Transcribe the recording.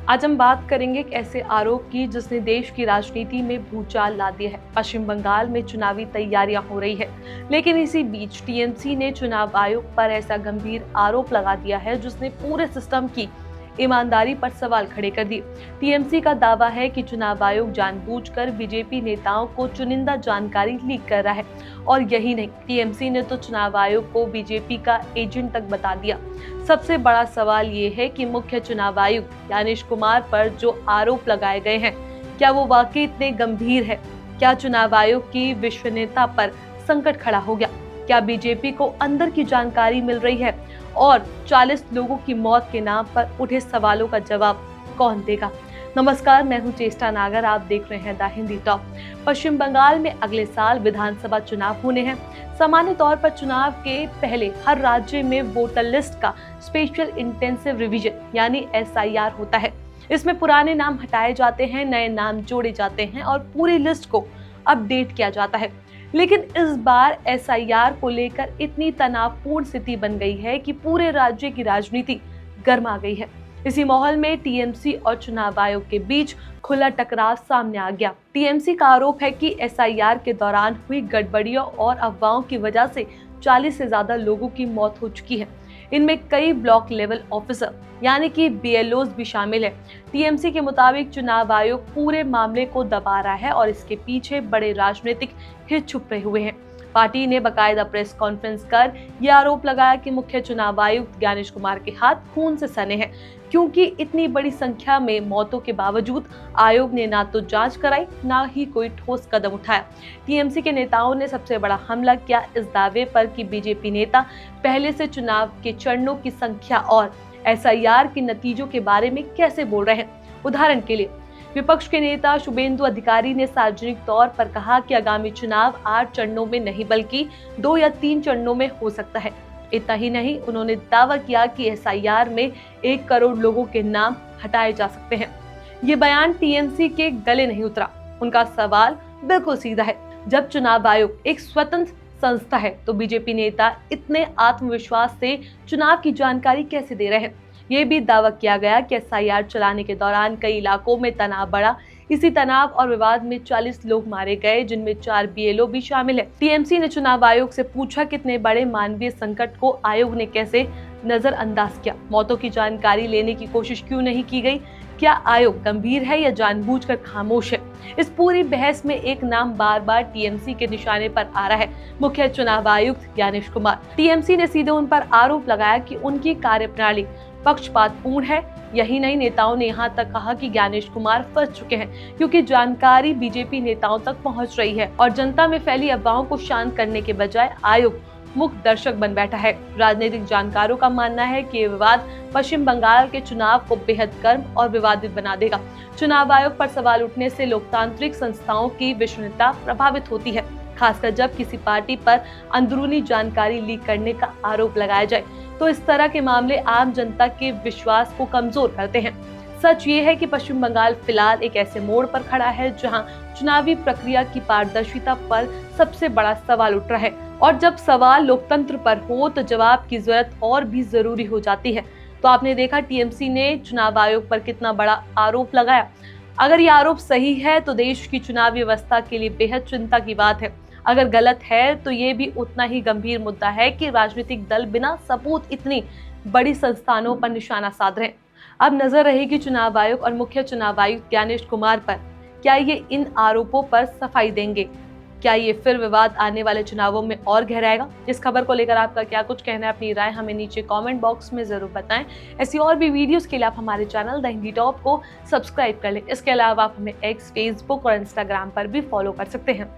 आज हम बात करेंगे एक ऐसे आरोप की जिसने देश की राजनीति में भूचाल ला दिया है। पश्चिम बंगाल में चुनावी तैयारियां हो रही है, लेकिन इसी बीच टीएमसी ने चुनाव आयोग पर ऐसा गंभीर आरोप लगा दिया है जिसने पूरे सिस्टम की ईमानदारी पर सवाल खड़े कर दिए। टीएमसी का दावा है कि चुनाव आयोग जानबूझकर बीजेपी नेताओं को चुनिंदा जानकारी लीक कर रहा है। और यही नहीं, टीएमसी ने तो चुनाव आयोग को बीजेपी का एजेंट तक बता दिया। सबसे बड़ा सवाल ये है कि मुख्य चुनाव आयुक्त ज्ञानेश कुमार पर जो आरोप लगाए गए हैं, क्या वो वाकई इतने गंभीर है? क्या चुनाव आयोग की विश्वसनीयता पर संकट खड़ा हो गया? क्या बीजेपी को अंदर की जानकारी मिल रही है? और 40 लोगों की मौत के नाम पर उठे सवालों का जवाब कौन देगा? नमस्कार, मैं हूं चेष्टा नागर, आप देख रहे हैं द हिंदी टॉप। पश्चिम बंगाल में अगले साल विधानसभा चुनाव होने हैं। सामान्य तौर पर चुनाव के पहले हर राज्य में वोटर लिस्ट का स्पेशल इंटेंसिव रिवीजन यानी SIR होता है। इसमें पुराने नाम हटाए जाते हैं, नए नाम जोड़े जाते हैं और पूरी लिस्ट को अपडेट किया जाता है। लेकिन इस बार SIR को लेकर इतनी तनावपूर्ण स्थिति बन गई है कि पूरे राज्य की राजनीति गर्मा गई है। इसी माहौल में टीएमसी और चुनाव आयोग के बीच खुला टकराव सामने आ गया। टीएमसी का आरोप है कि SIR के दौरान हुई गड़बड़ियों और अफवाहों की वजह से 40 से ज्यादा लोगों की मौत हो चुकी है। इनमें कई ब्लॉक लेवल ऑफिसर यानी कि BLOs भी शामिल है। टीएमसी के मुताबिक चुनाव आयोग पूरे मामले को दबा रहा है और इसके पीछे बड़े राजनीतिक हित छुपे हुए हैं। पार्टी ने बकायदा प्रेस कॉन्फ्रेंस कर यह आरोप लगाया कि मुख्य चुनाव आयुक्त ज्ञानेश कुमार के हाथ खून से सने हैं, क्योंकि इतनी बड़ी संख्या में मौतों के बावजूद आयोग ने ना तो जांच कराई, ना ही कोई ठोस कदम उठाया। टीएमसी के नेताओं ने सबसे बड़ा हमला किया इस दावे पर कि बीजेपी नेता पहले से चुनाव के चरणों की संख्या और SIR के नतीजों के बारे में कैसे बोल रहे हैं। उदाहरण के लिए विपक्ष के नेता शुभेंदु अधिकारी ने सार्वजनिक तौर पर कहा कि आगामी चुनाव 8 चरणों में नहीं बल्कि 2 या 3 चरणों में हो सकता है। इतना ही नहीं, उन्होंने दावा किया कि SIR में 1 करोड़ लोगों के नाम हटाए जा सकते हैं। ये बयान टीएमसी के गले नहीं उतरा। उनका सवाल बिल्कुल सीधा है, जब चुनाव आयोग एक स्वतंत्र संस्था है तो बीजेपी नेता इतने आत्मविश्वास से चुनाव की जानकारी कैसे दे रहे हैं? ये भी दावा किया गया कि SIR चलाने के दौरान कई इलाकों में तनाव बढ़ा। इसी तनाव और विवाद में 40 लोग मारे गए, जिनमें 4 BLO भी शामिल है। टीएमसी ने चुनाव आयोग से पूछा कितने बड़े मानवीय संकट को आयोग ने कैसे नजरअंदाज किया, मौतों की जानकारी लेने की कोशिश क्यों नहीं की गई, क्या आयोग गंभीर है या जानबूझकर खामोश है? इस पूरी बहस में एक नाम बार बार टीएमसी के निशाने पर आ रहा है, मुख्य चुनाव आयुक्त ज्ञानेश कुमार। टीएमसी ने सीधे उन पर आरोप लगाया कि उनकी कार्यप्रणाली पक्षपातपूर्ण है। यही नहीं, नेताओं ने यहाँ तक कहा कि ज्ञानेश कुमार फंस चुके हैं क्योंकि जानकारी बीजेपी नेताओं तक पहुँच रही है और जनता में फैली अफवाहों को शांत करने के बजाय आयोग मुख्य दर्शक बन बैठा है। राजनीतिक जानकारों का मानना है कि ये विवाद पश्चिम बंगाल के चुनाव को बेहद गर्म और विवादित बना देगा। चुनाव आयोग पर सवाल उठने से लोकतांत्रिक संस्थाओं की विश्वसनीयता प्रभावित होती है, खासकर जब किसी पार्टी पर अंदरूनी जानकारी लीक करने का आरोप लगाया जाए तो इस तरह के मामले आम जनता के विश्वास को कमजोर करते हैं। सच ये है कि पश्चिम बंगाल फिलहाल एक ऐसे मोड़ पर खड़ा है जहां चुनावी प्रक्रिया की पारदर्शिता पर सबसे बड़ा सवाल उठ रहा है, और जब सवाल लोकतंत्र पर हो तो जवाब की जरूरत और भी जरूरी हो जाती है। तो आपने देखा टीएमसी ने चुनाव आयोग पर कितना बड़ा आरोप लगाया। अगर ये आरोप सही है तो देश की चुनावी व्यवस्था के लिए बेहद चिंता की बात है। अगर गलत है तो ये भी उतना ही गंभीर मुद्दा है कि राजनीतिक दल बिना सबूत इतनी बड़ी संस्थानों पर निशाना साध रहे हैं। अब नजर रहेगी चुनाव आयोग और मुख्य चुनाव आयुक्त ज्ञानेश कुमार पर। क्या ये इन आरोपों पर सफाई देंगे? क्या ये फिर विवाद आने वाले चुनावों में और गहराएगा? इस खबर को लेकर आपका क्या कुछ कहना है? अपनी राय हमें नीचे कमेंट बॉक्स में जरूर बताएं। ऐसी और भी वीडियोस के लिए आप हमारे चैनल द हिंदी टॉप को सब्सक्राइब कर लें। इसके अलावा आप हमें X, Facebook और Instagram पर भी फॉलो कर सकते हैं।